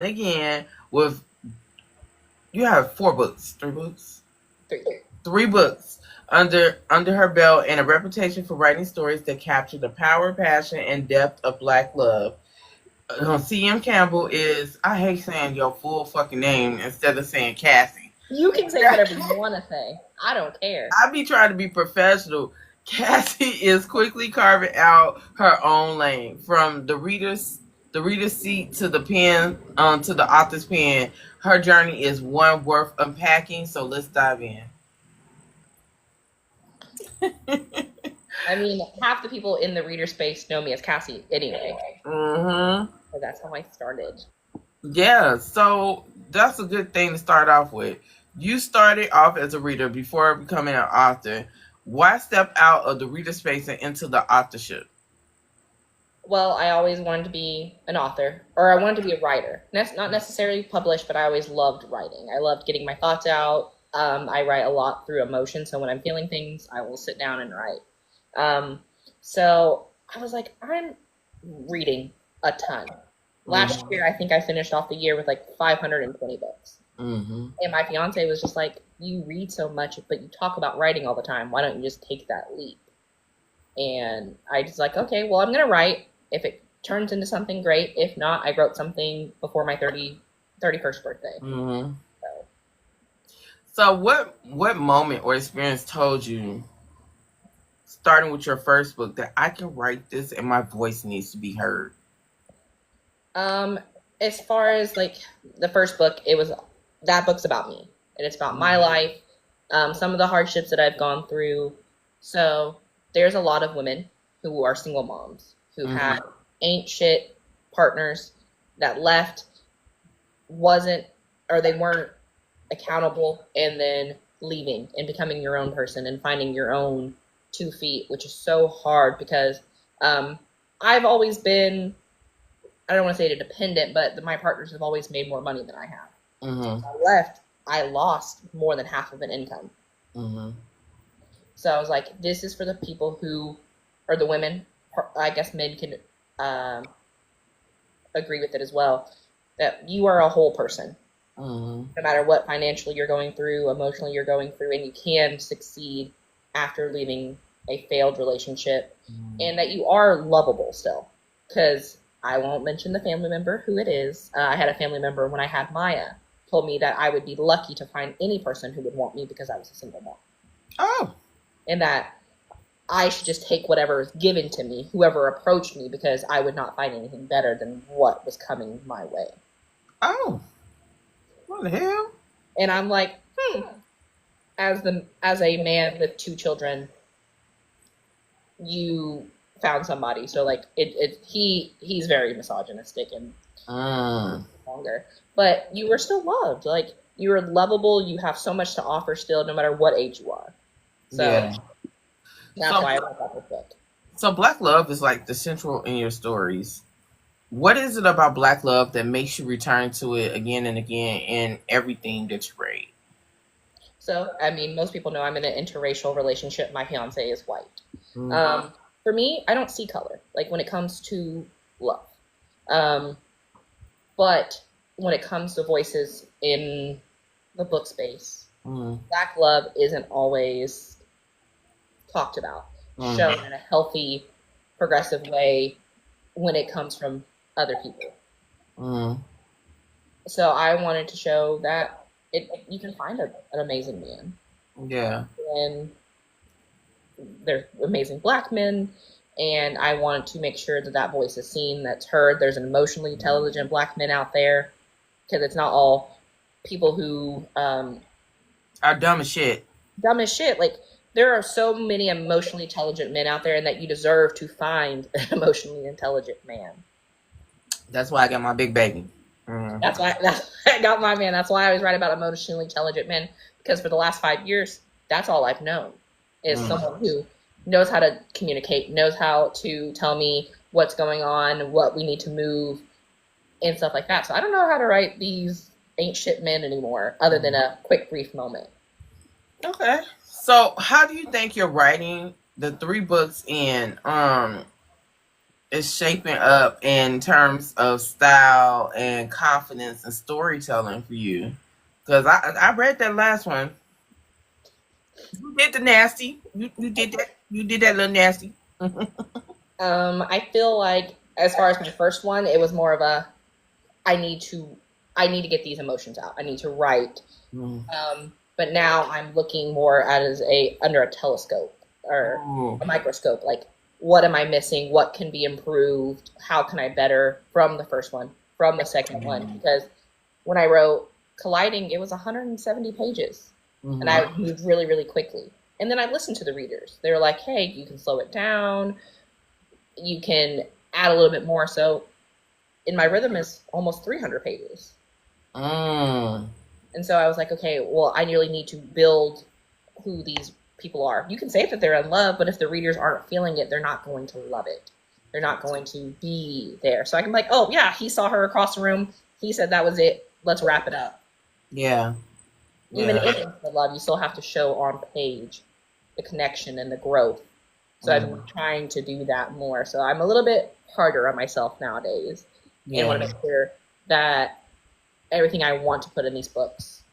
again with you have 4 books, 3 books, Three. 3 books under her belt, and a reputation for writing stories that capture the power, passion, and depth of Black love. C.M. Campbell is, I hate saying your full fucking name instead of saying Cassie. You can say whatever you want to say. I don't care. I be trying to be professional. Cassie is quickly carving out her own lane from the reader's seat to the pen, to the author's pen. Her journey is one worth unpacking. So let's dive in. I mean, half the people in the reader space know me as Cassie anyway. Mm-hmm. So that's how I started. Yeah, so that's a good thing to start off with. You started off as a reader before becoming an author. Why step out of the reader space and into the authorship? Well, I always wanted to be an author, or I wanted to be a writer. Not necessarily published, but I always loved writing. I loved getting my thoughts out. I write a lot through emotion, so when I'm feeling things, I will sit down and write. Um, so I was like, I'm reading a ton. Last Mm-hmm. year, I think I finished off the year with like 520 books. Mm-hmm. And my fiance was just like, you read so much, but you talk about writing all the time. Why don't you just take that leap? And I just like, okay, well, I'm going to write. If it turns into something great, if not, I wrote something before my 31st birthday. Mm-hmm. So, So what moment or experience told you, starting with your first book, that I can write this and my voice needs to be heard? um, as far as like the first book, that book's about me. And it's about my Mm-hmm. life, some of the hardships that I've gone through. So there's a lot of women who are single moms who Mm-hmm. had ain't shit partners that left, wasn't, or they weren't accountable, and then leaving and becoming your own person and finding your own 2 feet, which is so hard because um, I've always been, I don't want to say dependent, but my partners have always made more money than I have. Mm-hmm. I left, I lost more than half of an income. Mm-hmm. So I was like, this is for the people who, or the women, I guess men can um, agree with it as well, that you are a whole person. Mm-hmm. No matter what financially you're going through, emotionally you're going through, and you can succeed after leaving a failed relationship, and that you are lovable still. Because I won't mention the family member who it is. I had a family member when I had Maya told me that I would be lucky to find any person who would want me because I was a single mom, Oh. and that I should just take whatever is given to me, whoever approached me, because I would not find anything better than what was coming my way. Oh. What the hell? And I'm like, as a man with 2 children, you found somebody. So like he's very misogynistic and Mm. longer. But you were still loved. Like you were lovable, you have so much to offer still, no matter what age you are. So Yeah. that's So why I wrote that book. so Black love is like the central in your stories. What is it about Black love that makes you return to it again and again in everything that you read? So I mean, most people know I'm in an interracial relationship. My fiance is white. Mm. Um, for me, I don't see color. Like when it comes to love. Um, but when it comes to voices in the book space, Mm. Black love isn't always talked about, Mm. shown in a healthy, progressive way when it comes from other people. Mm. So I wanted to show that you can find an amazing man, Yeah. and there's amazing Black men, and I wanted to make sure that that voice is seen, that's heard. There's an emotionally intelligent Black men out there, because it's not all people who Are dumb as shit. dumb as shit. Like there are so many emotionally intelligent men out there, and that you deserve to find an emotionally intelligent man. That's why I got my big baby. Mm. That's why I got my man. That's why I always write about emotionally intelligent men, because for the last 5 years, that's all I've known is Mm. someone who knows how to communicate, knows how to tell me what's going on, what we need to move, and stuff like that. So I don't know how to write these ain't shit men anymore, other than a quick, brief moment. Okay. So how do you think you're writing the 3 books in is shaping up in terms of style and confidence and storytelling for you? Because I read that last one. You did the nasty. You did that. You did that little nasty. I feel like as far as my first one, it was more of a I need to I need to get these emotions out. I need to write. Mm. But now I'm looking more at as a under a telescope or Ooh. a microscope. Like, what am I missing? What can be improved? How can I better from the first one, from the second one? Because when I wrote Colliding, it was 170 pages, and I moved really, really quickly. And then I listened to the readers. They were like, "Hey, you can slow it down. You can add a little bit more." So, in my rhythm is almost 300 pages. Mm. And so I was like, okay, well, I really need to build who these people are. You can say that they're in love, but if the readers aren't feeling it, they're not going to love it. They're not going to be there. So I can be like, oh, yeah, he saw her across the room. He said that was it. Let's wrap it up. Yeah. Even in the love, you still have to show on page the connection and the growth. So I'm trying to do that more. So I'm a little bit harder on myself nowadays. And I want to make sure that everything I want to put in these books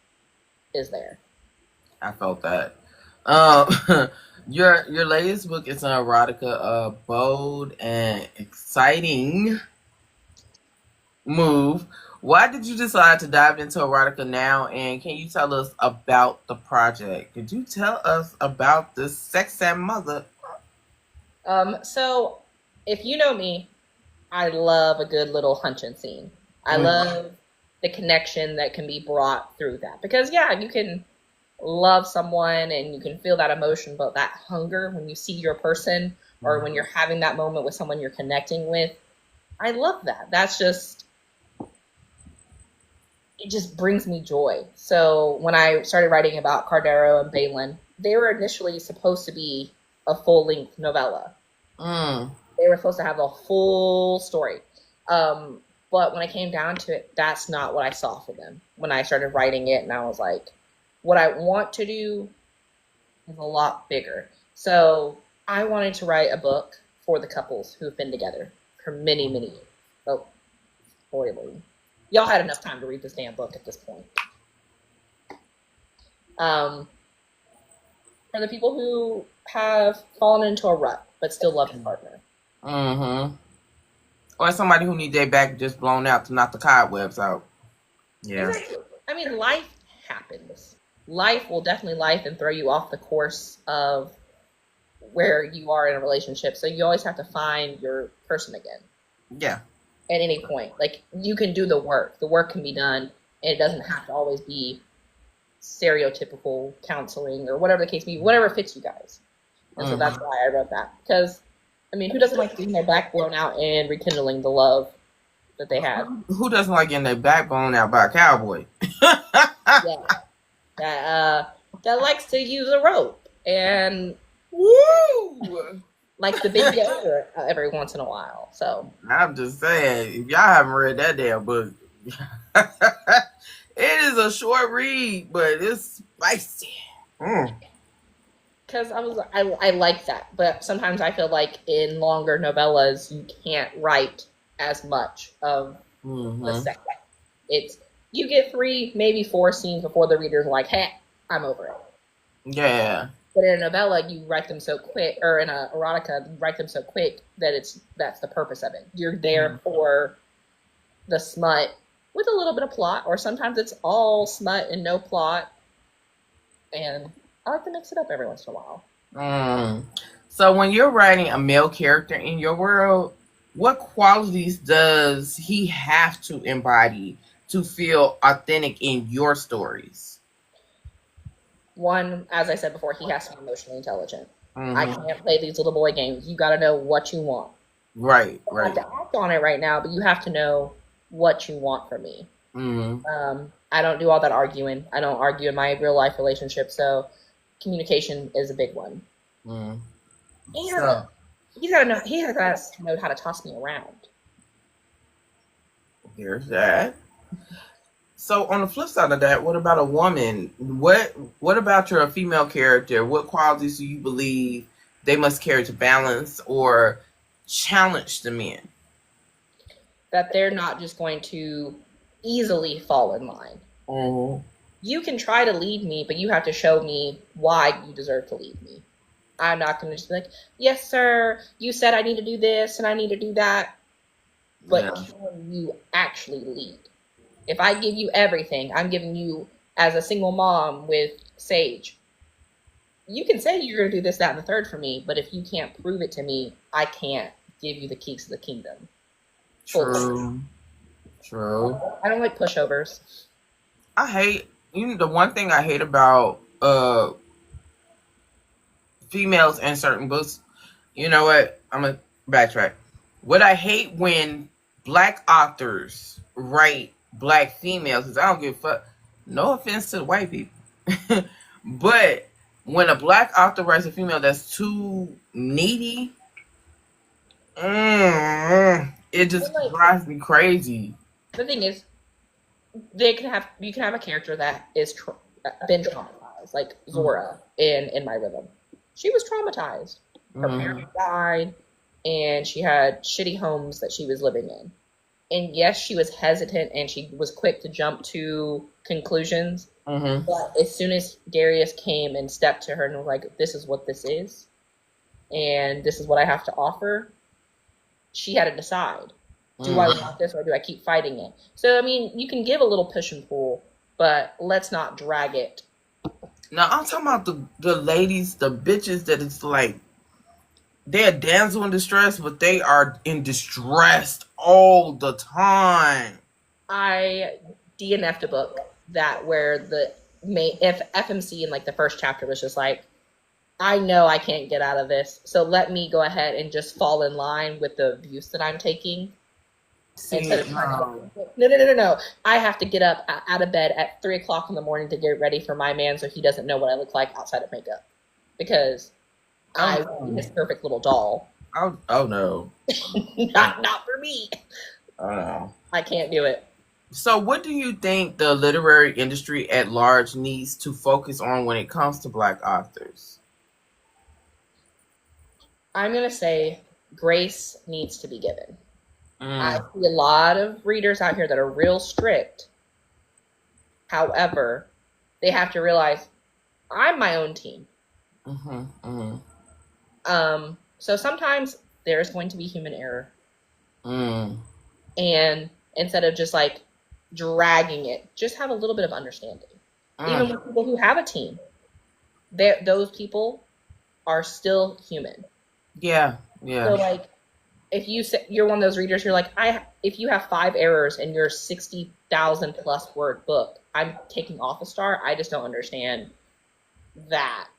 is there. I felt that. Your latest book is an erotica, a bold and exciting move. Why did you decide to dive into erotica now? And can you tell us about the project? Could you tell us about this sex and mother? So if you know me, I love a good little hunching scene. I love the connection that can be brought through that. Because, yeah, you can love someone and you can feel that emotion, but that hunger when you see your person or when you're having that moment with someone you're connecting with, I love that. That's just, it just brings me joy. So when I started writing about Cardero and Balin, they were initially supposed to be a full-length novella. They were supposed to have the whole story. But when I came down to it, that's not what I saw for them. When I started writing it, and I was like, what I want to do is a lot bigger. So I wanted to write a book for the couples who've been together for many, many years. Oh, spoiler. Y'all had enough time to read this damn book at this point. For the people who have fallen into a rut but still love their partner. Or somebody who needs their back just blown out to knock the cobwebs out. Yeah. Exactly. I mean, life happens. Life will definitely life and throw you off the course of where you are in a relationship. So you always have to find your person again. Yeah. At any point. Like, you can do the work. The work can be done, and it doesn't have to always be stereotypical counseling or whatever the case may be, whatever fits you guys. And so that's why I wrote that. Because, I mean, who doesn't like getting their back blown out and rekindling the love that they had? Who doesn't like getting their back blown out by a cowboy? Yeah. That likes to use a rope and likes to bend you over every once in a while. So I'm just saying, if y'all haven't read that damn book, it is a short read, but it's spicy. Because I like that, but sometimes I feel like in longer novellas you can't write as much of the sex. It's you get 3, maybe 4 scenes before the reader's like, "Hey, I'm over it." Yeah. But in a novella, you write them so quick, or in a erotica, you write them so quick that that's the purpose of it. You're there for the smut with a little bit of plot, or sometimes it's all smut and no plot. And I like to mix it up every once in a while. So when you're writing a male character in your world, what qualities does he have to embody to feel authentic in your stories? One, as I said before, he has to be emotionally intelligent. I can't play these little boy games. You got to know what you want. Right. I have to act on it right now, but you have to know what you want from me. I don't do all that arguing. I don't argue in my real life relationship, so communication is a big one. He's got to know. He has to know how to toss me around. There's that. So on the flip side of that, what about a woman? What about your female character? What qualities do you believe they must carry to balance or challenge the men. That they're not just going to easily fall in line. Mm-hmm. You can try to lead me, but you have to show me why you deserve to lead me. I'm not going to just be like, yes, sir, you said I need to do this and I need to do that. But can you actually lead? If I give you everything, I'm giving you, as a single mom with Sage, you can say you're going to do this, that, and the third for me, but if you can't prove it to me, I can't give you the keys to the kingdom. True. True. I don't like pushovers. I hate, the one thing I hate about females in certain books, you know what? I'm going to backtrack. What I hate when black authors write black females is I don't give a fuck. No offense to the white people. But when a black author writes a female that's too needy, it just drives me crazy. The thing is, you can have a character that is been traumatized, like Zora in My Rhythm. She was traumatized. Her parents died, and she had shitty homes that she was living in. And yes, she was hesitant and she was quick to jump to conclusions. But as soon as Darius came and stepped to her and was like, this is what this is, and this is what I have to offer, she had to decide. Do I want this or do I keep fighting it? So, I mean, you can give a little push and pull, but let's not drag it. Now, I'm talking about the ladies, the bitches that it's like, they're damsel in distress, but they are in distress all the time. I DNF'd a book where the FMC in like the first chapter was just like, I know I can't get out of this, so let me go ahead and just fall in line with the abuse that I'm taking. No. I have to get up out of bed at 3 o'clock in the morning to get ready for my man so he doesn't know what I look like outside of makeup. Because I'm his perfect little doll. Oh no. Not for me. Oh no. I can't do it. So what do you think the literary industry at large needs to focus on when it comes to black authors? I'm going to say grace needs to be given. I see a lot of readers out here that are real strict. However, they have to realize I'm my own team. So sometimes there's going to be human error. And instead of just like dragging it, just have a little bit of understanding. Even with people who have a team, those people are still human. Yeah. So like, if you're one of those readers, you're like, if you have 5 errors in your 60,000 plus word book, I'm taking off a star. I just don't understand that.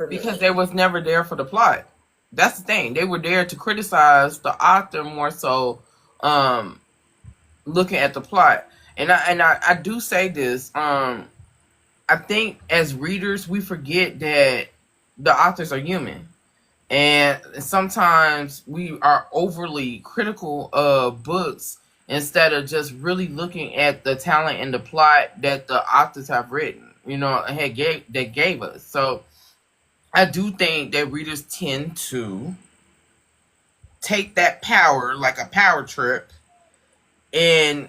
Because they was never there for the plot. That's the thing. They were there to criticize the author more so, looking at the plot. And I do say this. I think as readers we forget that the authors are human. And sometimes we are overly critical of books instead of just really looking at the talent and the plot that the authors have written, that gave us. So I do think that readers tend to take that power, like a power trip, and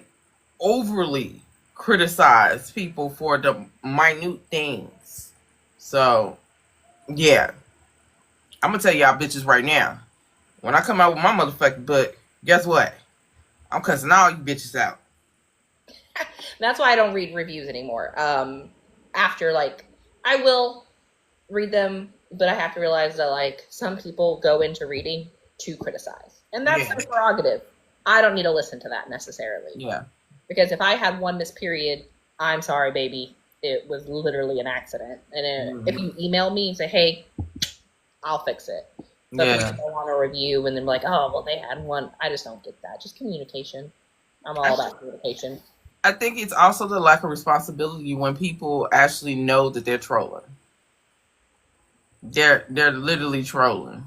overly criticize people for the minute things. So, yeah. I'm gonna tell y'all bitches right now. When I come out with my motherfucking book, guess what? I'm cussing all you bitches out. That's why I don't read reviews anymore. After, like, I will read them, but I have to realize that, like, some people go into reading to criticize. And that's their prerogative. I don't need to listen to that necessarily. Yeah. Because if I had one missed period, I'm sorry, baby. It was literally an accident. And if you email me and say, hey, I'll fix it. So people don't want a review and then like, oh, well, they had one. I just don't get that. Just communication. I'm all about communication. I think it's also the lack of responsibility when people actually know that they're trolling. They're literally trolling,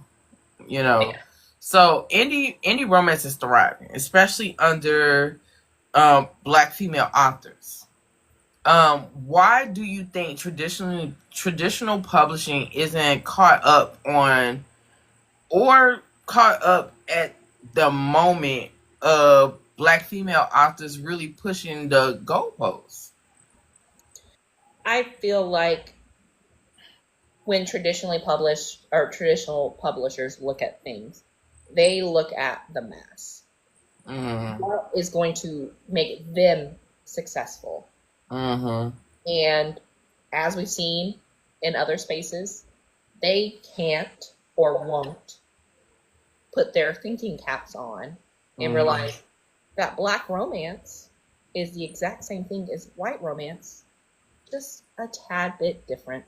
Yeah. So indie romance is thriving, especially under black female authors. Why do you think traditional publishing isn't caught up on or caught up at the moment of black female authors really pushing the goalposts. I feel like when traditionally published or traditional publishers look at things, they look at the mass. Mm-hmm. What is going to make them successful? Mm-hmm. And as we've seen in other spaces, they can't or won't put their thinking caps on and realize that black romance is the exact same thing as white romance, just a tad bit different.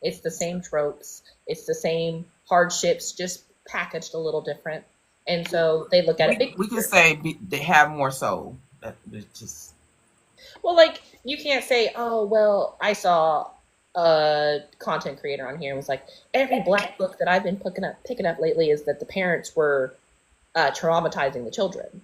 It's the same tropes, it's the same hardships, just packaged a little different. And so they look at it. We can say they have more soul. Just Well, like you can't say, "Oh, well, I saw a content creator on here and was like, every black book that I've been picking up lately is that the parents were traumatizing the children."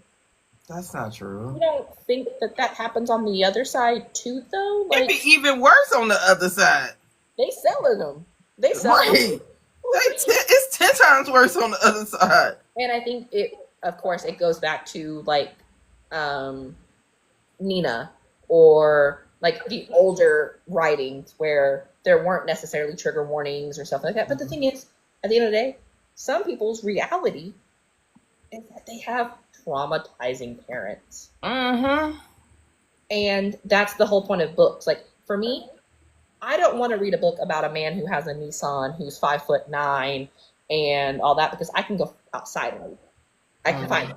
that's not true. You don't think that that happens on the other side too, though? Like, It'd be even worse on the other side. they selling them. They selling Right. them. It's 10 times worse on the other side. And I think of course, it goes back to like Nina or like the older writings where there weren't necessarily trigger warnings or stuff like that. But the thing is, at the end of the day, some people's reality is that they have traumatizing parents. Mm-hmm. And that's the whole point of books. Like for me, I don't want to read a book about a man who has a Nissan who's 5'9" and all that because I can go outside and read. I can find it.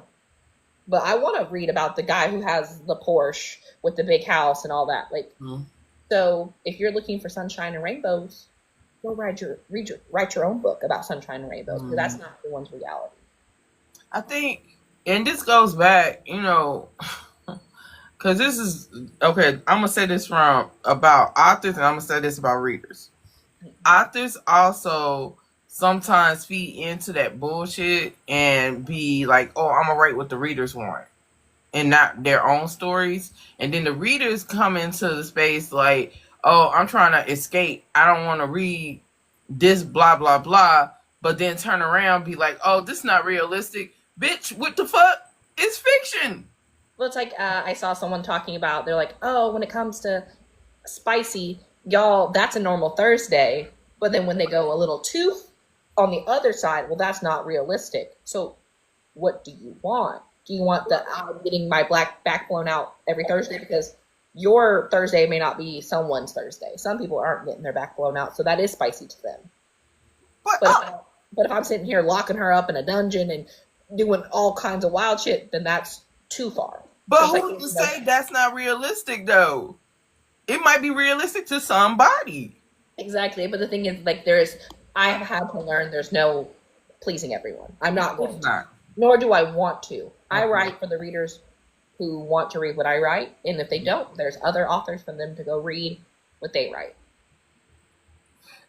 But I want to read about the guy who has the Porsche with the big house and all that. Like, so if you're looking for sunshine and rainbows, go write your own book about sunshine and rainbows because that's not everyone's reality. I think, and this goes back, because this is okay. I'm gonna say this from about authors, and I'm gonna say this about readers. Authors also sometimes feed into that bullshit and be like, "Oh, I'm gonna write what the readers want," and not their own stories. And then the readers come into the space like, "Oh, I'm trying to escape. I don't want to read this blah blah blah," but then turn around and be like, "Oh, this is not realistic, bitch. What the fuck? It's fiction." Well, it's like I saw someone talking about, they're like, "Oh, when it comes to spicy, y'all, that's a normal Thursday." But then when they go a little too on the other side, well, that's not realistic. So what do you want? Do you want the I'm getting my black back blown out every Thursday? Because your Thursday may not be someone's Thursday. Some people aren't getting their back blown out, so that is spicy to them. But if I'm sitting here locking her up in a dungeon and doing all kinds of wild shit, then that's too far. But who can say that's not realistic, though? It might be realistic to somebody. Exactly. But the thing is, like, I have had to learn there's no pleasing everyone. I'm not going to. Nor do I want to. I write for the readers who want to read what I write. And if they don't, there's other authors for them to go read what they write.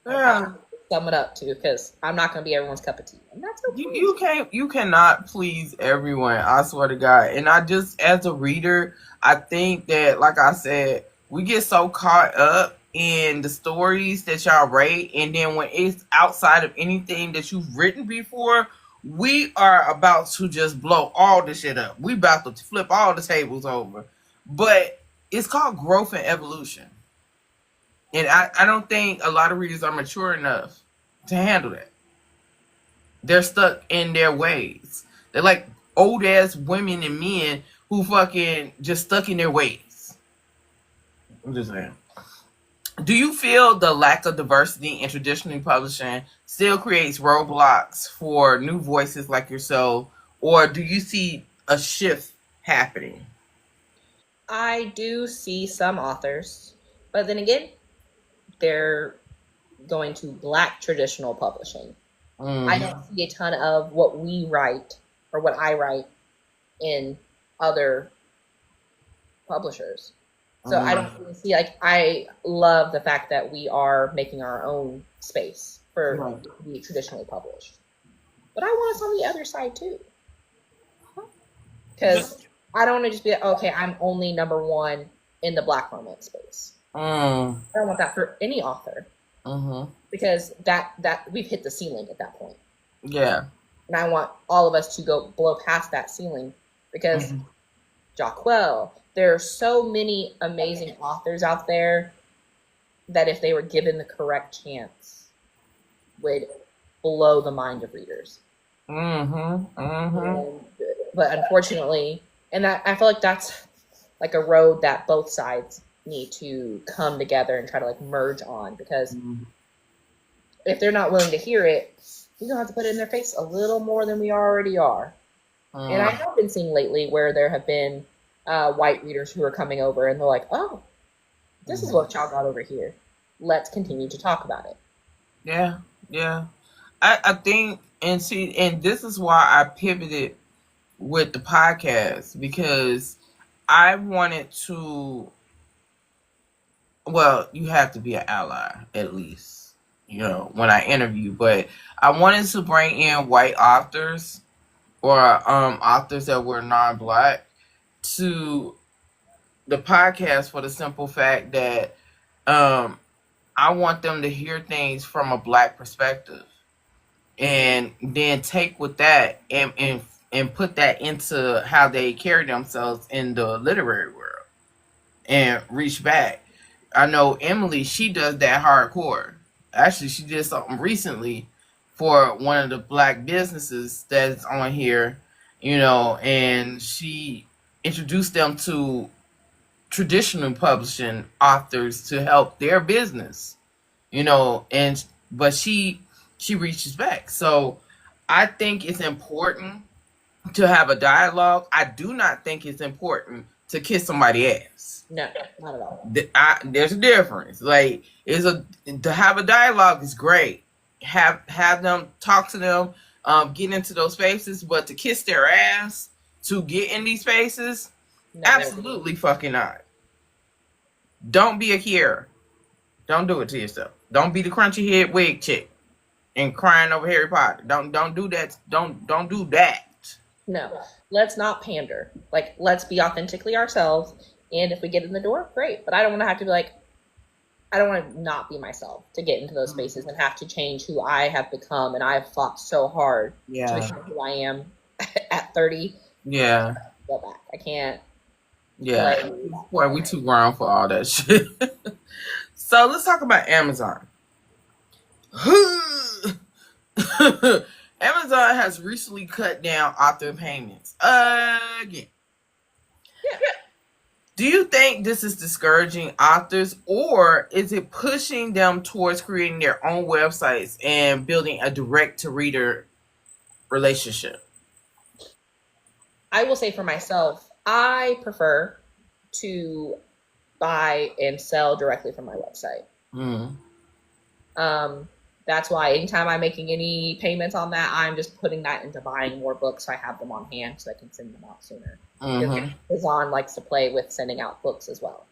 Yeah. Sum it up to, because I'm not going to be everyone's cup of tea, and that's okay. You cannot please everyone. I swear to God. And I just, as a reader, I think that, like I said, we get so caught up in the stories that y'all write, and then when it's outside of anything that you've written before, we are about to just blow all the shit up. We about to flip all the tables over. But it's called growth and evolution. And I don't think a lot of readers are mature enough to handle that. They're stuck in their ways. They're like old ass women and men who fucking just stuck in their ways. I'm just saying. Do you feel the lack of diversity in traditional publishing still creates roadblocks for new voices like yourself, or do you see a shift happening? I do see some authors, but then again, they're going to black traditional publishing. I don't see a ton of what we write or what I write in other publishers. So I don't really see, like, I love the fact that we are making our own space for the traditionally published. But I want us on the other side too. Because I don't want to just be like, okay, I'm only number one in the black romance space. I don't want that for any author. Because that we've hit the ceiling at that point. Yeah. And I want all of us to go blow past that ceiling because Jacquel, there are so many amazing authors out there that if they were given the correct chance would blow the mind of readers. But unfortunately, and that I feel like that's like a road that both sides need to come together and try to like merge on, because if they're not willing to hear it, we're gonna have to put it in their face a little more than we already are. And I have been seeing lately where there have been white readers who are coming over and they're like, oh, this is what y'all got over here. Let's continue to talk about it. Yeah. I think, and this is why I pivoted with the podcast, because I wanted to, well, you have to be an ally at least, when I interview, but I wanted to bring in white authors or authors that were non-black to the podcast for the simple fact that I want them to hear things from a black perspective, and then take with that and put that into how they carry themselves in the literary world and reach back. I know Emily, she does that hardcore. Actually, she did something recently for one of the black businesses that's on here, and she introduced them to traditional publishing authors to help their business, but she reaches back. So I think it's important to have a dialogue. I do not think it's important to kiss somebody's ass. No, not at all. There's a difference. Like, to have a dialogue is great. Have them, talk to them, get into those spaces, but to kiss their ass to get in these spaces, no, absolutely fucking not. Don't be a hearer. Don't do it to yourself. Don't be the crunchy head wig chick and crying over Harry Potter. Don't do that. Don't do that. No, let's not pander. Like, let's be authentically ourselves. And if we get in the door, great. But I don't want to have to be like, I don't want to not be myself to get into those spaces and have to change who I have become. And I've fought so hard to become who I am at 30. Yeah. Go back. I can't. Yeah. Boy, we too grown for all that shit. So let's talk about Amazon. Amazon has recently cut down author payments again. Yeah. Do you think this is discouraging authors, or is it pushing them towards creating their own websites and building a direct-to-reader relationship? I will say for myself, I prefer to buy and sell directly from my website. That's why anytime I'm making any payments on that, I'm just putting that into buying more books so I have them on hand so I can send them out sooner. Amazon likes to play with sending out books as well.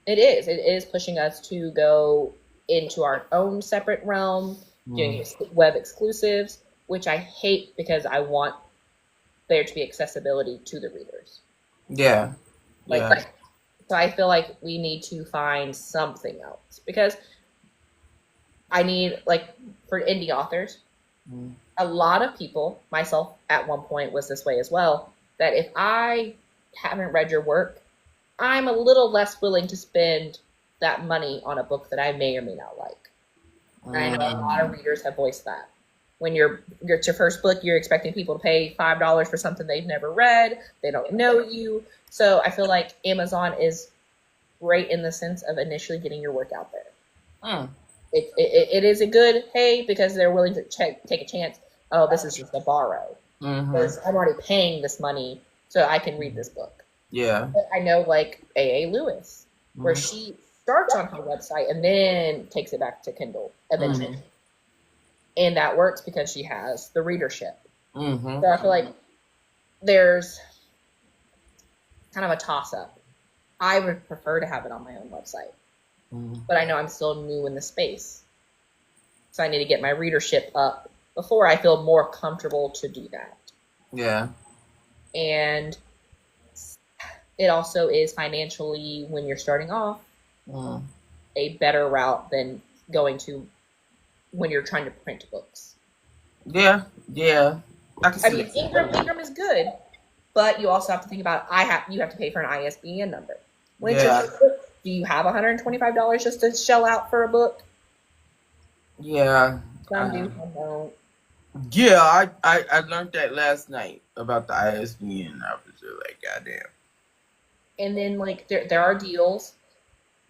It is pushing us to go into our own separate realm, doing web exclusives, which I hate because I want there to be accessibility to the readers. Yeah. So I feel like we need to find something else, because I need, like, for indie authors, a lot of people, myself at one point was this way as well, that if I haven't read your work, I'm a little less willing to spend that money on a book that I may or may not like. And I know a lot of readers have voiced that. When it's your first book, you're expecting people to pay $5 for something they've never read. They don't know you. So I feel like Amazon is great in the sense of initially getting your work out there. It is a good, hey, because they're willing to take a chance. Oh, this is just a borrow. Because I'm already paying this money so I can read this book. Yeah. But I know, like, A.A. Lewis, where she starts on her website and then takes it back to Kindle eventually. And that works because she has the readership. So I feel like there's kind of a toss-up. I would prefer to have it on my own website. But I know I'm still new in the space. So I need to get my readership up before I feel more comfortable to do that. Yeah. And it also is financially, when you're starting off, a better route than going to when you're trying to print books. Yeah, yeah. I can I see mean, that. Ingram is good, but you also have to think about you have to pay for an ISBN number. When it's your Yeah, first book, do you have $125 just to shell out for a book? yeah. Some do, some don't. Yeah, I learned that last night about the ISBN. I was just like, goddamn. And then like there are deals,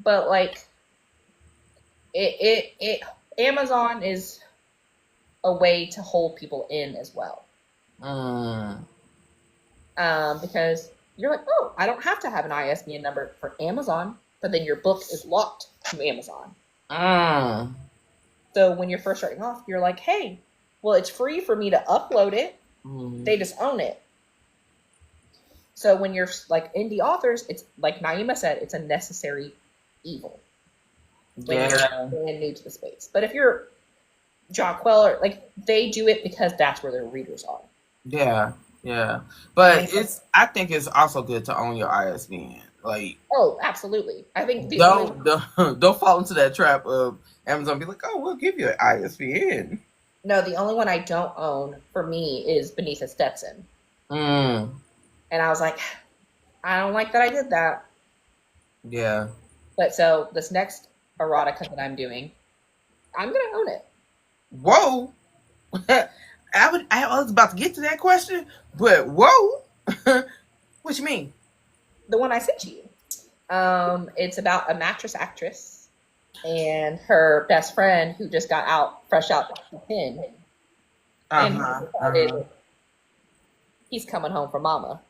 but like it Amazon is a way to hold people in as well. Mm, Because you're like, oh, I don't have to have an ISBN number for Amazon, but then your book is locked to Amazon. mm, So when you're first starting off, you're like, hey, well, it's free for me to upload it. mm. They just own it. So when you're like indie authors, it's like Naima said, it's a necessary evil when you're Yeah, brand new to the space. But if you're Jock Queller, like they do it because that's where their readers are. yeah, yeah. But And I think it's also good to own your ISBN. Like, oh, absolutely. I think the only don't fall into that trap of Amazon be like, oh, we'll give you an ISBN. no, the only one I don't own for me is Beneath a Stetson. Mm, And I was like, I don't like that I did that. yeah. But so this next erotica that I'm doing, I'm gonna own it. Whoa. I was about to get to that question, but whoa. What you mean? The one I sent you. It's about a mattress actress and her best friend who just got out, fresh out the pen, and he Uh-huh. decided Uh-huh. he's coming home for mama.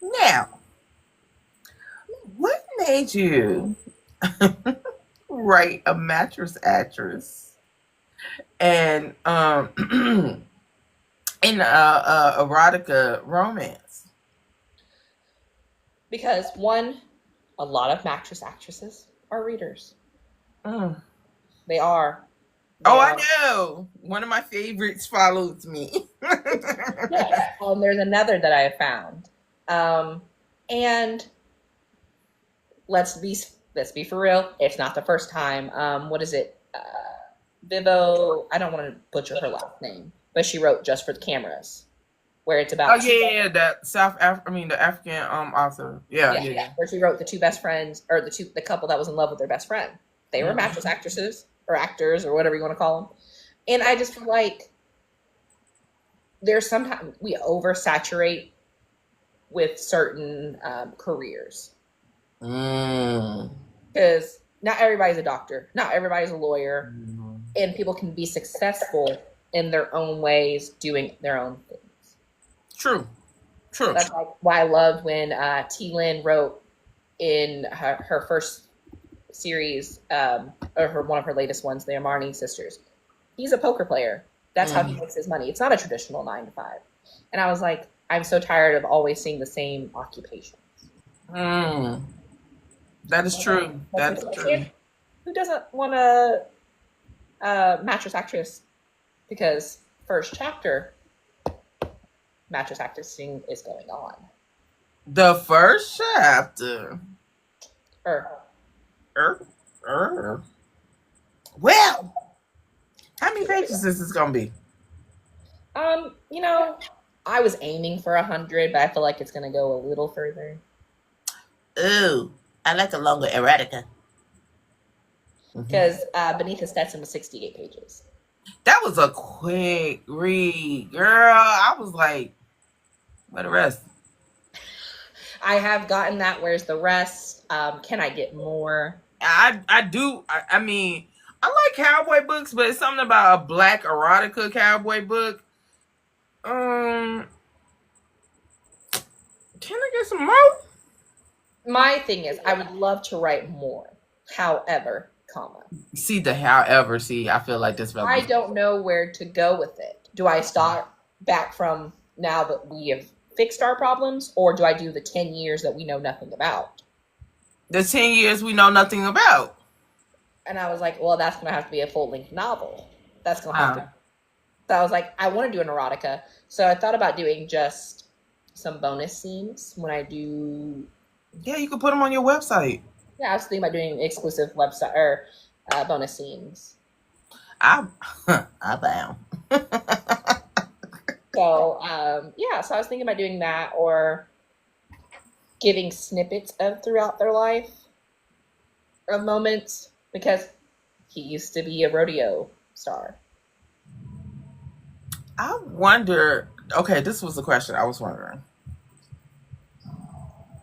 Now, what made you write a mattress actress and in a erotica romance? Because one, a lot of mattress actresses are readers. Mm. They are. They Oh, I are. know. One of my favorites follows me. Yes. There's another that I have found. And let's be for real. It's not the first time. What is it? Vivo. I don't want to butcher her last name, but she wrote Just for the Cameras, where it's Oh about yeah, yeah, yeah, that I mean the African author. Yeah, yeah, yeah, yeah. where she wrote the two best friends or the couple that was in love with their best friend. They were Mhm. mattress actresses or actors or whatever you want to call them. And I just feel like there's sometimes we oversaturate with certain careers Mm. because not everybody's a doctor, not everybody's a lawyer, Mhm. and people can be successful in their own ways doing their own things. True, true. That's like why I loved when T. Lynn wrote in her first series, or one of her latest ones, the Amarni sisters. He's a poker player. That's how he Mm. makes his money. It's not a traditional 9 to 5. And I was like, I'm so tired of always seeing the same occupations. Mm. That is true. That is true. Who doesn't want a mattress actress? Because first chapter, mattress actressing is going on. The first chapter. Or Er, er. Well, how many pages is this gonna be? you know, I was aiming for 100, but I feel like it's gonna go a little further. Ooh, I like a longer erotica. Because Beneath the Stetson was 68 pages. That was a quick read, girl. I was like, where the rest? I have gotten that. Where's the rest? Can I get more? I do. I mean, I like cowboy books, but it's something about a black erotica cowboy book. Can I get some more? My thing is, I would love to write more. However, comma, See the however. See, I feel like this. I don't know where to go with it. Do I start back from now that we have fixed our problems, or do I do the 10 years that we know nothing about? The 10 years we know nothing about. And I was like, well, that's going to have to be a full length novel. That's going to have Uh, to. So I was like, I want to do an erotica. So I thought about doing just some bonus scenes when I do. yeah, you can put them on your website. Yeah, I was thinking about doing exclusive website or bonus scenes. I I bow. So yeah, so I was thinking about doing that or giving snippets of throughout their life of moments because he used to be a rodeo star. I wonder. Okay, this was the question I was wondering.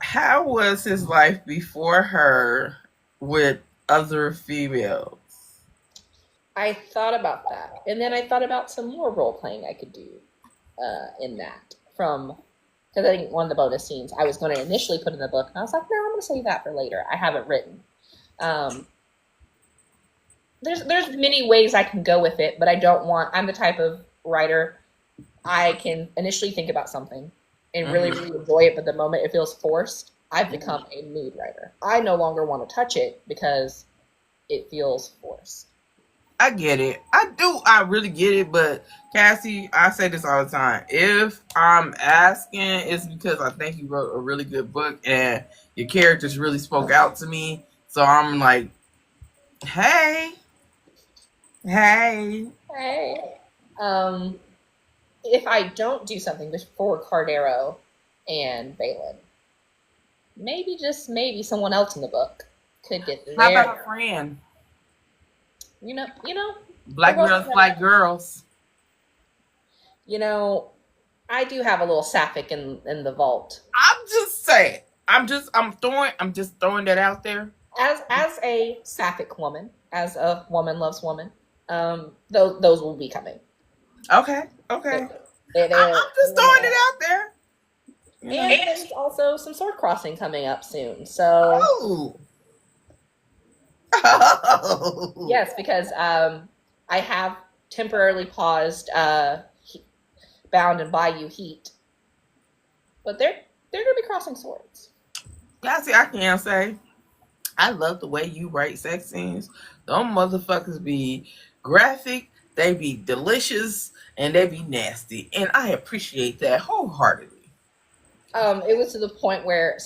How was his life before her with other females? I thought about that, and then I thought about some more role playing I could do in that from because I think one of the bonus scenes I was going to initially put in the book, and I was like, no, I'm going to save that for later. I have it written. Um, there's many ways I can go with it, but I don't want. I'm the type of writer I can initially think about something and really really enjoy it, but the moment it feels forced, I've become a mood writer. I no longer want to touch it because it feels forced. I get it. I do. I really get it. But Cassie, I say this all the time. If I'm asking, it's because I think you wrote a really good book and your characters really spoke out to me. So I'm like, hey, hey. Hey. Um, if I don't do something before Cardero and Balin, maybe just maybe someone else in the book could get How about a there. friend? They're Black both girls, black girls. you know, I do have a little sapphic in the vault. I'm just saying. I'm just throwing that out there. As a sapphic woman, as a woman loves woman, those will be coming. Okay, okay. They're, I'm just throwing it out there. And there's also some sword crossing coming up soon. So Oh. Oh. yes, because I have temporarily paused Bound and Bayou Heat, but they're gonna be crossing swords. Yeah, see, I can't say. I love the way you write sex scenes. Them motherfuckers be graphic, they be delicious, and they be nasty. And I appreciate that wholeheartedly. It was to the point where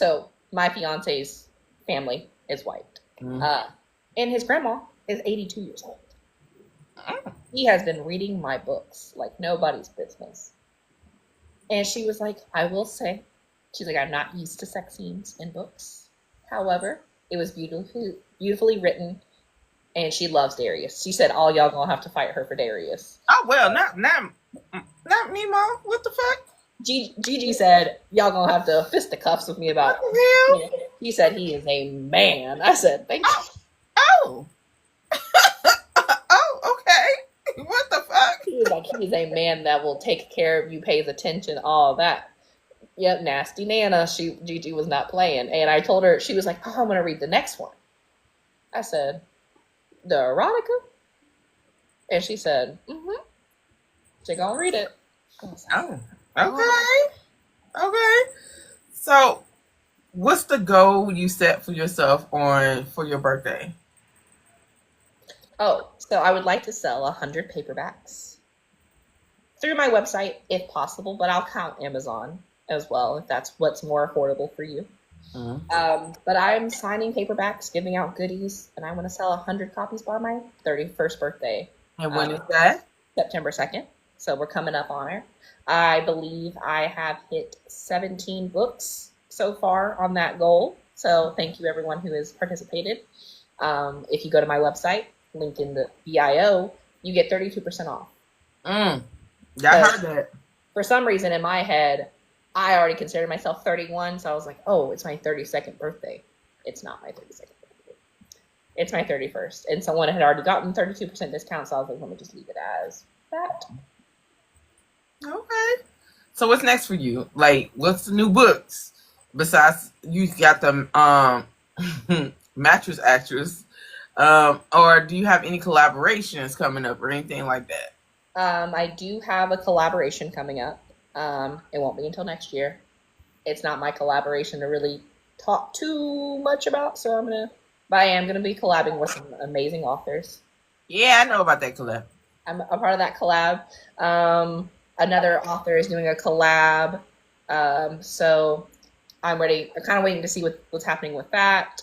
my fiance's family is white, and his grandma is 82 years old. He has been reading my books like nobody's business. And she was like, I will say, she's like, I'm not used to sex scenes in books. However, it was beautifully written, and she loves Darius. She said, all y'all gonna have to fight her for Darius. Oh well, not me, mom. What the fuck? Gigi said, y'all gonna have to fisticuffs with me about it. He said he is a man. I said, thank you. Oh. Oh, okay. What the fuck? He was like, he is a man that will take care of you, pays attention, all that. Yep, nasty Nana. Gigi was not playing. And I told her, she was like, oh, I'm going to read the next one. I said, the erotica? And she said, mm-hmm. She going to read it. Oh, okay. Okay. So, what's the goal you set for yourself for your birthday? Oh, so I would like to sell 100 paperbacks through my website if possible, but I'll count Amazon as well if that's what's more affordable for you. But I'm signing paperbacks, giving out goodies, and I want to sell 100 copies by my 31st birthday. And when is that? September 2nd. So we're coming up on it. I believe I have hit 17 books so far on that goal. So thank you everyone who has participated. If you go to my website, link in the bio, you get 32% off. Yeah, I heard that. For some reason in my head, I already considered myself 31, so I was like, oh, it's my 32nd birthday. It's not my 32nd birthday. It's my 31st. And someone had already gotten 32% discount, so I was like, let me just leave it as that. Okay. So what's next for you? Like, what's the new books? Besides, you got the mattress actress. Or do you have any collaborations coming up or anything like that? I do have a collaboration coming up. It won't be until next year. It's not my collaboration to really talk too much about, but I am gonna be collabing with some amazing authors. Yeah, I know about that collab. I'm a part of that collab. Another author is doing a collab. So I'm kind of waiting to see what's happening with that.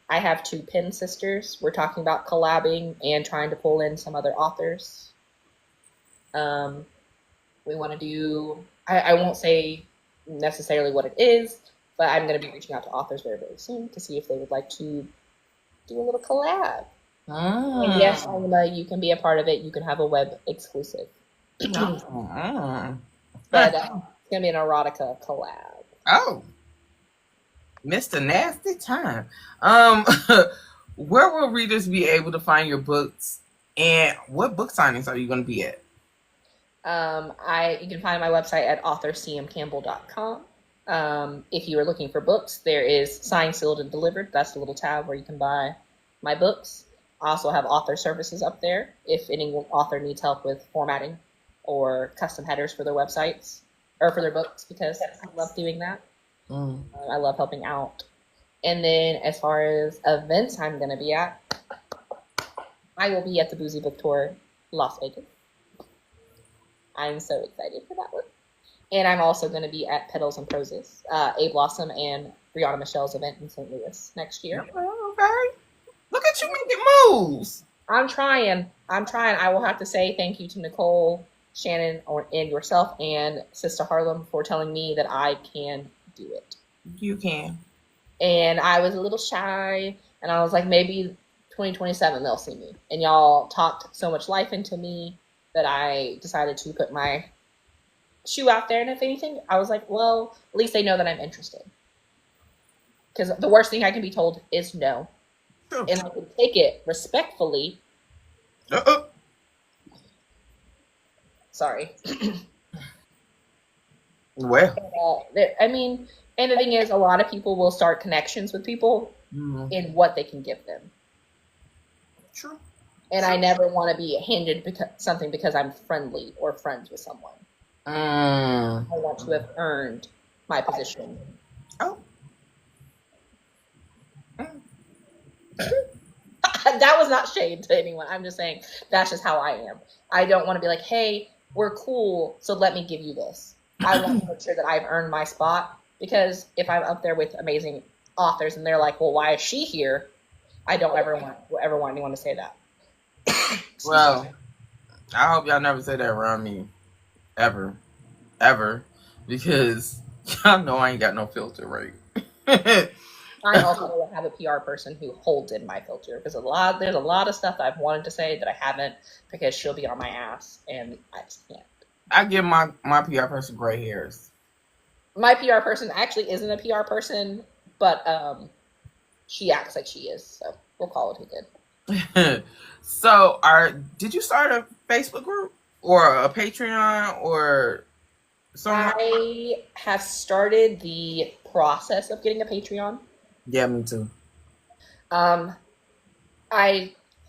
I have 2 Pen sisters. We're talking about collabing and trying to pull in some other authors. We want to do, I won't say necessarily what it is, but I'm going to be reaching out to authors very, very soon to see if they would like to do a little collab. And yes, Alma, you can be a part of it. You can have a web exclusive. But it's going to be an erotica collab. Oh, Mr. Nasty Time. Where will readers be able to find your books, and what book signings are you going to be at? You can find my website at authorcmcampbell.com. If you are looking for books, there is Signed, Sealed, and Delivered. That's the little tab where you can buy my books. I also have author services up there if any author needs help with formatting or custom headers for their websites or for their books, because I love doing that. I love helping out. And then as far as events I'm going to be at, I will be at the Boozy Book Tour Las Vegas. I'm so excited for that one. And I'm also going to be at Petals and Proses, A Blossom and Brianna Michelle's event in St. Louis next year. Okay. Look at you making moves. I'm trying. I will have to say thank you to Nicole, Shannon, and yourself, and Sister Harlem for telling me that I can do it. You can. And I was a little shy, and I was like, maybe 2027 they'll see me. And y'all talked so much life into me that I decided to put my shoe out there. And if anything, I was like, well, at least they know that I'm interested. Because the worst thing I can be told is no. Sure. And I can take it respectfully. Sorry. Well. I mean, and the thing is, a lot of people will start connections with people in what they can give them. True. And I never want to be handed something because I'm friendly or friends with someone. I want to have earned my position. Oh. That was not shade to anyone. I'm just saying that's just how I am. I don't want to be like, hey, we're cool, so let me give you this. I want to make sure that I've earned my spot, because if I'm up there with amazing authors and they're like, well, why is she here? I don't ever want anyone to say that. Well, I hope y'all never say that around me. Ever. Because y'all know I ain't got no filter, right? I also have a PR person who holds in my filter, because there's a lot of stuff I've wanted to say that I haven't, because she'll be on my ass and I just can't. I give my PR person gray hairs. My PR person actually isn't a PR person, but she acts like she is, so we'll call it who did. So, did you start a Facebook group or a Patreon or something? I have started the process of getting a Patreon. Yeah, me too. I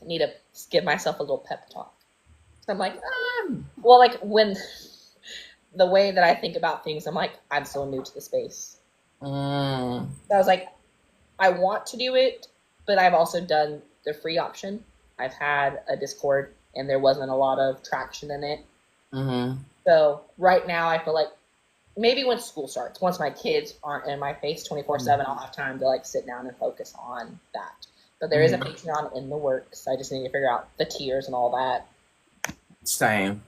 need to give myself a little pep talk. So I'm like, well, like when the way that I think about things, I'm like, I'm so new to the space. So I was like, I want to do it, but I've also done the free option. I've had a Discord, and there wasn't a lot of traction in it. So right now, I feel like maybe when school starts, once my kids aren't in my face 24/7, I'll have time to like sit down and focus on that. But there is a Patreon in the works. I just need to figure out the tiers and all that. Same.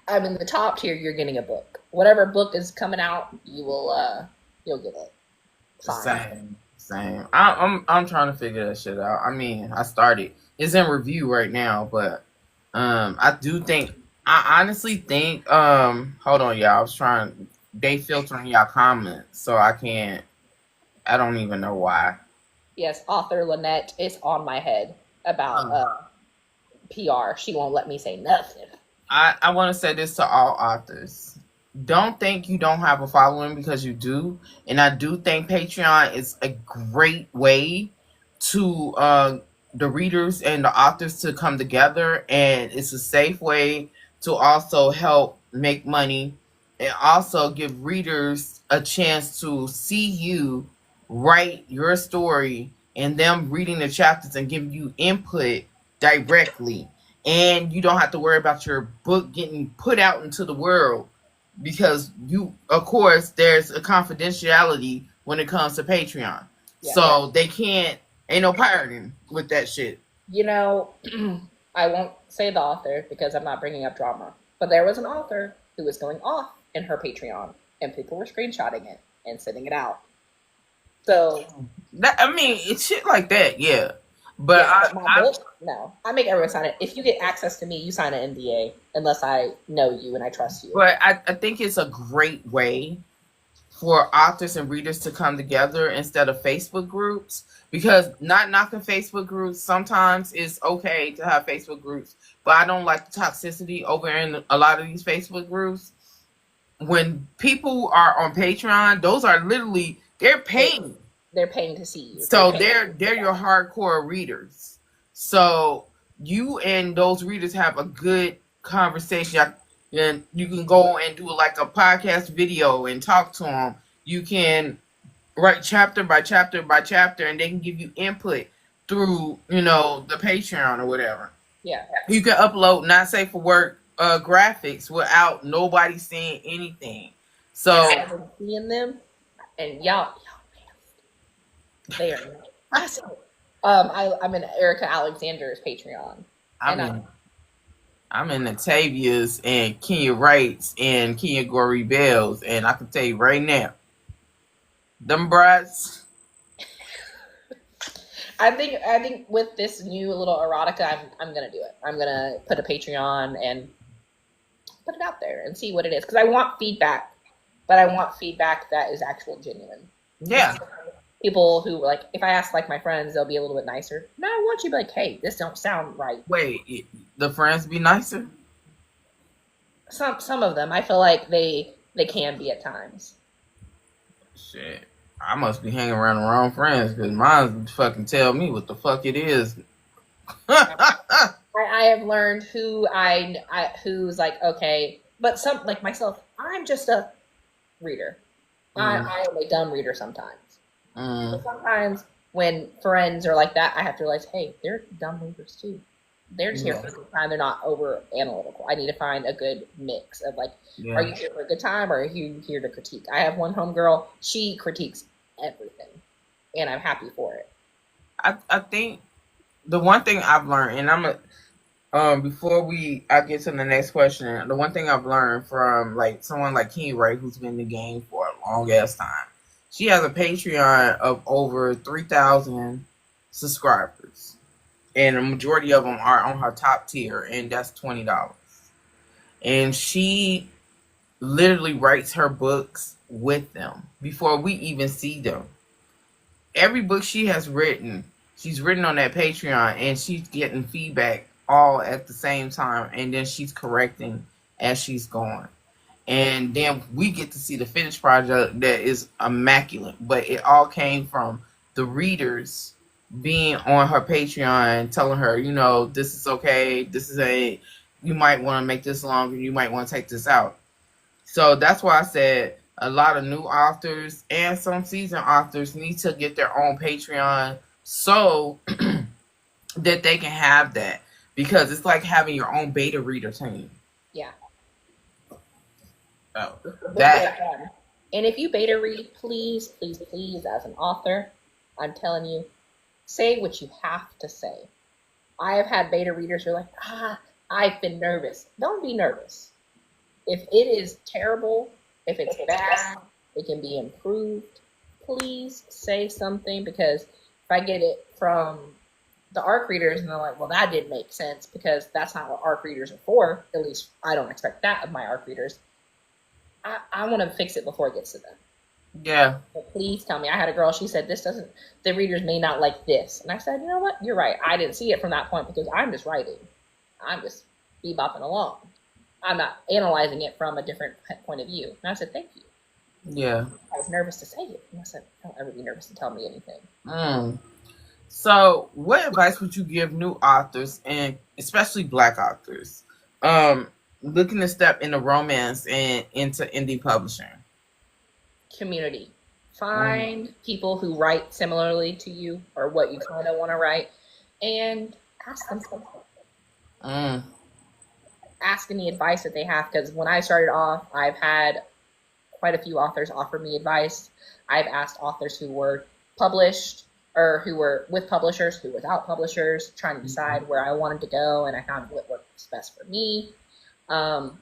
I'm in the top tier. You're getting a book. Whatever book is coming out, you'll get it. Fine. Same. I'm trying to figure that shit out. I mean, I started. It's in review right now, but I honestly think hold on, y'all. They filtering y'all comments, so I don't even know why. Yes, author Lynette is on my head about PR. She won't let me say nothing. I want to say this to all authors. Don't think you don't have a following, because you do. And I do think Patreon is a great way to the readers and the authors to come together. And it's a safe way to also help make money and also give readers a chance to see you write your story and them reading the chapters and giving you input directly. And you don't have to worry about your book getting put out into the world, because of course, there's a confidentiality when it comes to Patreon. Yeah. So they can't, ain't no pirating with that shit. You know, I won't say the author because I'm not bringing up drama, but there was an author who was going off in her Patreon, and people were screenshotting it and sending it out. So, I mean, it's shit like that, yeah. But yeah, but my book, no. I make everyone sign it. If you get access to me, you sign an NDA unless I know you and I trust you. but I think it's a great way for authors and readers to come together instead of Facebook groups, because not knocking Facebook groups, sometimes it's okay to have Facebook groups, but I don't like the toxicity over in a lot of these Facebook groups. When people are on Patreon, those are literally, they're paying. They're paying to see you. So they're your hardcore readers. So you and those readers have a good conversation. And you can go and do like a podcast video and talk to them. You can write chapter by chapter by chapter, and they can give you input through, the Patreon or whatever. Yeah. You can upload not safe for work graphics without nobody saying anything. So I've been seeing them, and y'all, they are massive. I'm in Erica Alexander's Patreon. I'm in Natavia's and Kenya Wrights and Kenya Gory Bells, and I can tell you right now, them brats. I think with this new little erotica, I'm gonna do it. I'm gonna put a Patreon and put it out there and see what it is, because I want feedback, but I want feedback that is actual genuine. Yeah. People who, like, if I ask like my friends, they'll be a little bit nicer. No, I want you to be like, hey, this don't sound right. Wait, the friends be nicer? Some of them, I feel like they can be at times. Shit, I must be hanging around the wrong friends, because mine fucking tell me what the fuck it is. I have learned who's like, okay, but some, like myself, I'm just a reader. I am a dumb reader sometimes. So sometimes when friends are like that, I have to realize, hey, they're dumb readers too. They're just here for a good time. They're not over analytical. I need to find a good mix of like, are you here for a good time, or are you here to critique? I have one homegirl, she critiques everything, and I'm happy for it. I think the one thing I've learned, and before I get to the next question, the one thing I've learned from like someone like Kenya Wright, who's been in the game for a long ass time, she has a Patreon of over 3,000 subscribers, and a majority of them are on her top tier, and that's $20. And she literally writes her books with them before we even see them. Every book she has written, she's written on that Patreon, and she's getting feedback all at the same time, and then she's correcting as she's going. And then we get to see the finished project that is immaculate. But it all came from the readers being on her Patreon, telling her, this is okay, you might want to make this longer, you might want to take this out. So that's why I said a lot of new authors and some seasoned authors need to get their own Patreon so that they can have that. Because it's like having your own beta reader team. Yeah. Oh, that. And if you beta read, please, please, please, as an author, I'm telling you, say what you have to say. I have had beta readers who are like, I've been nervous. Don't be nervous. If it is terrible, if it's bad, it can be improved. Please say something, because if I get it from the ARC readers and they're like, well, that didn't make sense, because that's not what ARC readers are for. At least I don't expect that of my ARC readers. I want to fix it before it gets to them. Yeah. But please tell me. I had a girl, she said, the readers may not like this. And I said, you know what? You're right. I didn't see it from that point, because I'm just writing. I'm just bebopping along. I'm not analyzing it from a different point of view. And I said, thank you. Yeah. I was nervous to say it. And I said, don't ever be nervous to tell me anything. So what advice would you give new authors, and especially Black authors, looking to step into romance and into indie publishing? Community. Find people who write similarly to you, or what you kind of want to write, and ask them something. Ask any advice that they have, because when I started off, I've had quite a few authors offer me advice. I've asked authors who were published or who were with publishers, who without publishers, trying to decide where I wanted to go, and I found what works best for me. And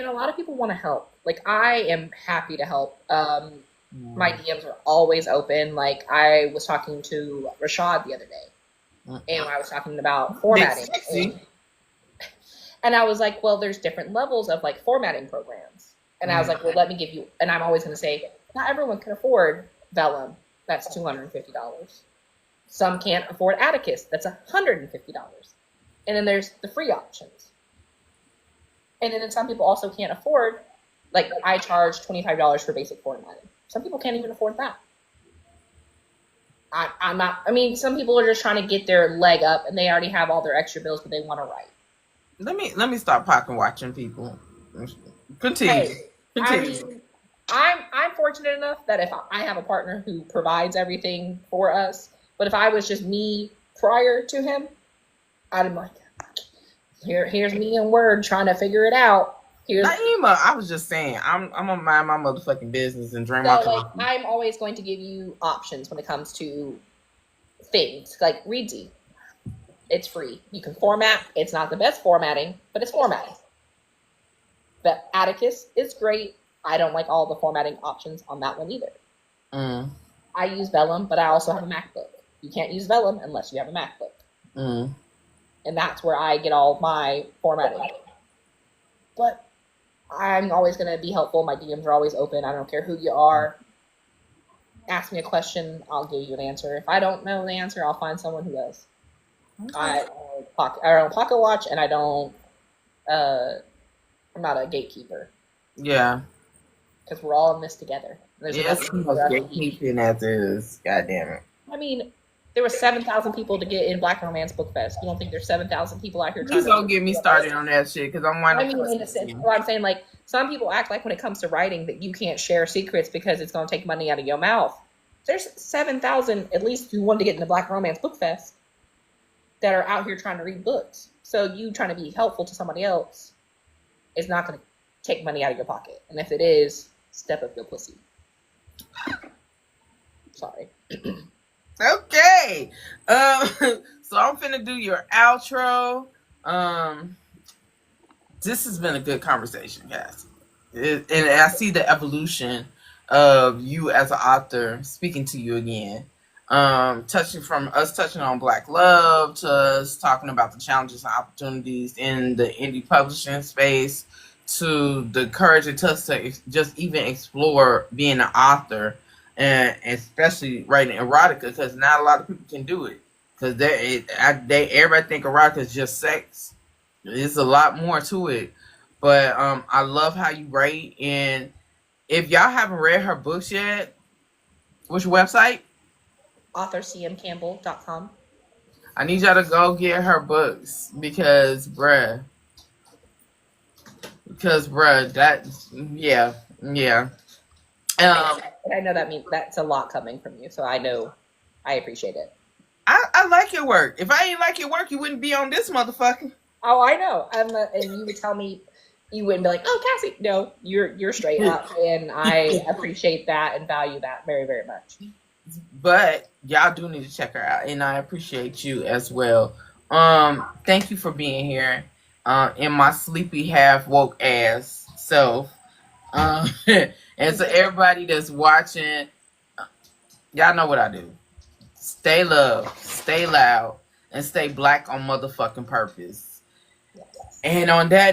a lot of people want to help. Like, I am happy to help. My DMs are always open. Like, I was talking to Rashad the other day, and I was talking about formatting. And I was like, well, there's different levels of like formatting programs. And I was like, well, let me give you, and I'm always going to say, not everyone can afford Vellum. That's $250. Some can't afford Atticus. That's $150. And then there's the free options. And then some people also can't afford, like I charge $25 for basic formatting. Some people can't even afford that. I'm not, I mean, some people are just trying to get their leg up and they already have all their extra bills, but they want to write. Let me stop pocket watching people. Continue. Hey, Continue. I'm fortunate enough that if I have a partner who provides everything for us, but if I was just me prior to him, I'd be like, here's me in Word trying to figure it out. Naima, I was just saying, I'm gonna mind my motherfucking business and drink my coffee. I'm always going to give you options when it comes to things like Readsy. It's free. You can format. It's not the best formatting, but it's formatting. The Atticus is great. I don't like all the formatting options on that one either. I use Vellum, but I also have a MacBook. You can't use Vellum unless you have a MacBook. And that's where I get all my formatting. But I'm always going to be helpful. My DMs are always open. I don't care who you are. Ask me a question. I'll give you an answer. If I don't know the answer, I'll find someone who does. Okay. I don't pocket watch, and I don't, I'm not a gatekeeper. Yeah. Because we're all in this together. Yes, gatekeeping as is. God damn it. I mean, there were 7,000 people to get in Black Romance Book Fest. You don't think there's 7,000 people out here trying to... Please don't get me started on that shit, because I'm winding up. In a sense, what I'm saying, like, some people act like when it comes to writing that you can't share secrets because it's going to take money out of your mouth. There's 7,000, at least, who want to get in the Black Romance Book Fest that are out here trying to read books. So you trying to be helpful to somebody else is not going to take money out of your pocket. And if it is, step up your pussy. Sorry. Okay. So I'm finna do your outro. This has been a good conversation, guys. And I see the evolution of you as an author, speaking to you again. Touching on Black love to us talking about the challenges and opportunities in the indie publishing space, to the courage it took to just even explore being an author, and especially writing erotica, because not a lot of people can do it. Because everybody think erotica is just sex. There's a lot more to it. But I love how you write. And if y'all haven't read her books yet, what's your website? Author CMCampbell.com. I need y'all to go get her books because bruh, yeah. I know that means that's a lot coming from you, so I know I appreciate it. I like your work. If I ain't like your work, you wouldn't be on this motherfucker. Oh, I know. And you would tell me, you wouldn't be like, "Oh, Cassie, no, you're straight up," and I appreciate that and value that very, very much. But y'all do need to check her out, and I appreciate you as well. Thank you for being here. In my sleepy, half woke ass self. And so everybody that's watching, y'all know what I do. Stay loved, stay loud, and stay black on motherfucking purpose. And on that